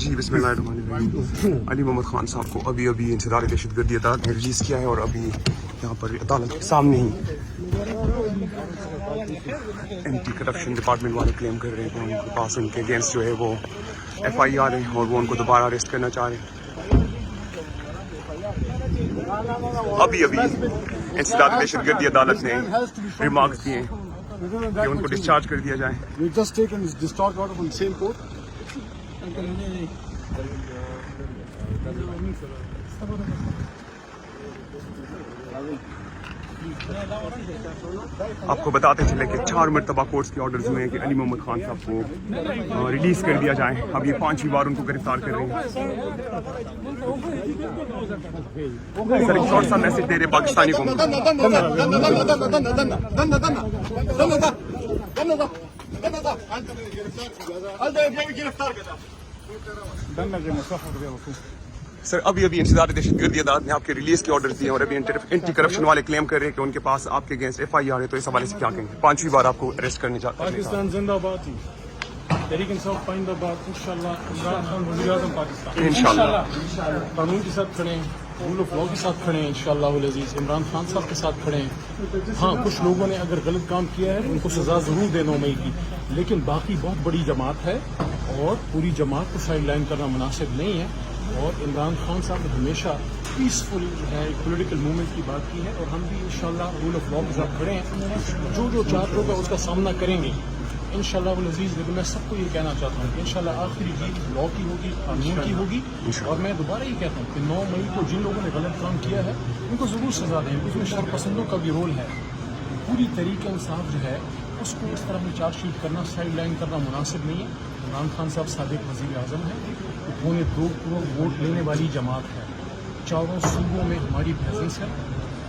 جی بسم اللہ الرحمن الرحیم. علی محمد خان صاحب کو ابھی انسداد دہشت گردی عدالت نے ریلیز کیا ہے اور ابھی یہاں پر عدالت کے سامنے ہی اینٹی کرپشن ڈپارٹمنٹ والے کلیم کر رہے ہیں کہ ان کے پاس ان کے اگینسٹ جو ہے وہ FIR ہے اور وہ ان کو دوبارہ اریسٹ کرنا چاہ رہے ہیں. ابھی انسداد دہشت گردی عدالت نے ریمارکس دیے کہ ان کو ڈسچارج کر دیا جائے. آپ کو بتاتے چلے کہ 4 مرتبہ کورٹس کے آرڈرز ہوئے ہیں کہ علی محمد خان صاحب کو ریلیز کر دیا جائے. اب یہ 5ویں بار ان کو گرفتار کر رہے ہیں. سر ایک شارٹ سا میسج دے رہے پاکستانی کو. سر ابھی انسداد دہشت گردی عدالت نے آپ کے ریلیز کے آرڈر دیے اور ابھی اینٹی کرپشن والے کلیم کر رہے ہیں کہ ان کے پاس آپ کے اگینسٹ FIR ہے. تو اس حوالے سے کیا کہیں گے؟ 5ویں بار آپ کو اریسٹ کرنے جاتے ہیں. پاکستان زندہ باد، تحریک انصاف پائند آباد. انشاءاللہ عمران خان وزیر اعظم پاکستان. انشاءاللہ قانون کے ساتھ کھڑے ہیں، رول آف لا کے ساتھ کھڑے ہیں. انشاءاللہ العزیز عمران خان صاحب کے ساتھ کھڑے ہیں. ہاں کچھ لوگوں نے اگر غلط کام کیا ہے ان کو سزا ضرور دے 9 مئی کی، لیکن باقی بہت بڑی جماعت ہے اور پوری جماعت کو سائڈ لائن کرنا مناسب نہیں ہے. اور عمران خان صاحب نے ہمیشہ پیسفل جو ہے پولیٹیکل موومنٹ کی بات کی ہے اور ہم بھی انشاءاللہ رول آف لا کے ساتھ کھڑے ہیں. جو چارج ہوگا اس کا سامنا کریں گے انشاءاللہ العزیز. لیکن میں سب کو یہ کہنا چاہتا ہوں کہ انشاءاللہ آخری جیت لا کی ہوگی، قانون کی ہوگی. اور میں دوبارہ یہ کہتا ہوں کہ 9 مئی کو جن لوگوں نے غلط کام کیا ہے ان کو ضرور سزا دیں. اس میں شر پسندوں کا بھی رول ہے. پوری تحریک انصاف جو ہے اس کو اس طرح میں چارج شیٹ کرنا، سائڈ لائن کرنا مناسب نہیں ہے. عمران خان صاحب سابق وزیر اعظم ہیں، 2.25 کروڑ ووٹ لینے والی جماعت ہے. 4 صوبوں میں ہماری پریزنس ہے.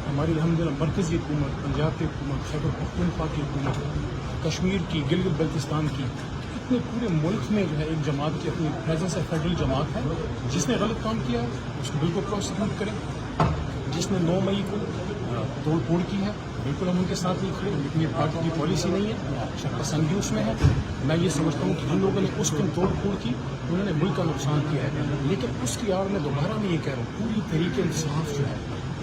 ہماری الحمدللہ مرکزی حکومت، پنجاب کی حکومت، خیبر پختونخوا کی حکومت، کشمیر کی، گلگت بلتستان کی، اتنے پورے ملک میں جو ہے ایک جماعت کی اپنی پریزنس ہے. فیڈرل جماعت ہے. جس نے غلط کام کیا ہے اس کو بالکل پروسیکیوٹ کریں. جس نے 9 مئی کو توڑ پھوڑ کی ہے بالکل ہم ان کے ساتھ نہیں کھڑے. لیکن یہ پارٹی کی پالیسی نہیں ہے، شرپسندی اس میں ہے. میں یہ سمجھتا ہوں کہ جن لوگوں نے اس دن توڑ پھوڑ کی انہوں نے ملک کا نقصان کیا ہے. لیکن اس کی آڑ میں دوبارہ میں یہ کہہ رہا ہوں پوری تحریک انصاف جو ہے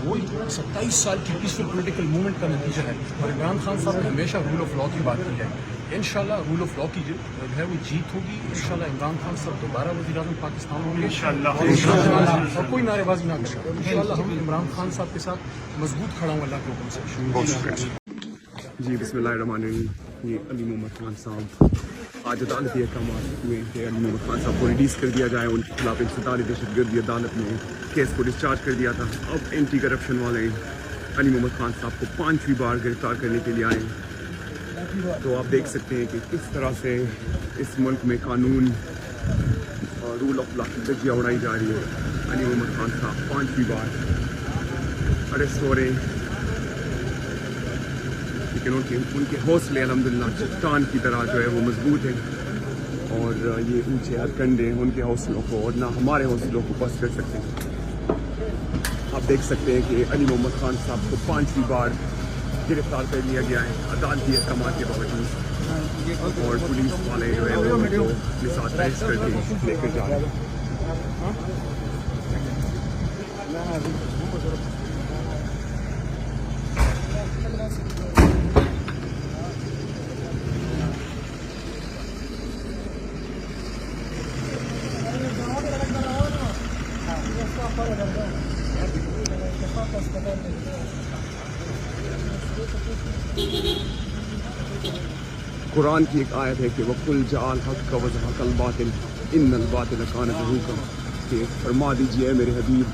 وہ 27 سال کی پیسفل پولیٹیکل موومنٹ کا نتیجہ ہے. اور عمران خان صاحب نے ہمیشہ رول آف لا کی بات کی ہے. انشاءاللہ رول آف لا کی جو ہے وہ جیت ہوگی. انشاءاللہ عمران خان صاحب دوبارہ وزیر اعظم پاکستان ہوں گے اور کوئی نعرے بازی نہ کرے. انشاءاللہ ہم عمران خان صاحب کے ساتھ مضبوط کھڑا ہوں اللہ کے حکم سے. بہت شکریہ. جی بسم اللہ الرحمن الرحیم. یہ علی محمد خان صاحب آج عدالتی احکامات ہوئے کہ علی محمد خان صاحب کو ریلیز کر دیا جائے. ان کے خلاف انسداد دہشت گردی عدالت نے کیس کو ڈسچارج کر دیا تھا. اب اینٹی کرپشن والے علی محمد خان صاحب کو 5ویں بار گرفتار کرنے کے لیے آئے. تو آپ دیکھ سکتے ہیں کہ کس طرح سے اس ملک میں قانون اور رول آف لا کی دھجیاں اڑائی جا رہی ہے. علی محمد خان صاحب 5ویں بار اریسٹ ہو رہے ہیں. لیکن ان کے حوصلے الحمدللہ چٹان کی طرح جو ہے وہ مضبوط ہیں اور یہ اونچے ہر کنڈے ان کے حوصلوں کو اور نہ ہمارے حوصلوں کو پست کر سکتے ہیں. آپ دیکھ سکتے ہیں کہ علی محمد خان صاحب کو 5ویں بار گرفتار کر لیا گیا ہے عدالتی احکامات کے باوجود. اور پولیس والے جو ہے وہ ان کو اپنے ساتھ اریسٹ کر کے لے کر جا رہے ہیں. قرآن کی ایک آیت ہے کہ وَقُلْ جَاءَ الْحَقُّ وَزَهَقَ الْبَاطِلُ إِنَّ الْبَاطِلَ كَانَ زَهُوقًا. کہ فرما دیجئے اے میرے حبیب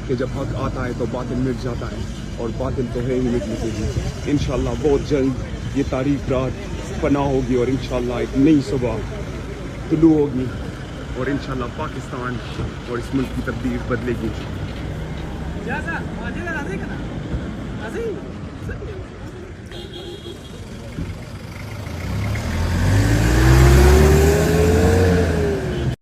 کہ جب حق آتا ہے تو باطل مٹ جاتا ہے اور باطل تو ہے ہی مٹنے کے لیے. انشاءاللہ بہت جلد یہ تاریک رات پناہ ہوگی اور انشاءاللہ ایک نئی صبح طلوع ہوگی اور انشاءاللہ پاکستان اور اس ملک کی تقدیر بدلے گی.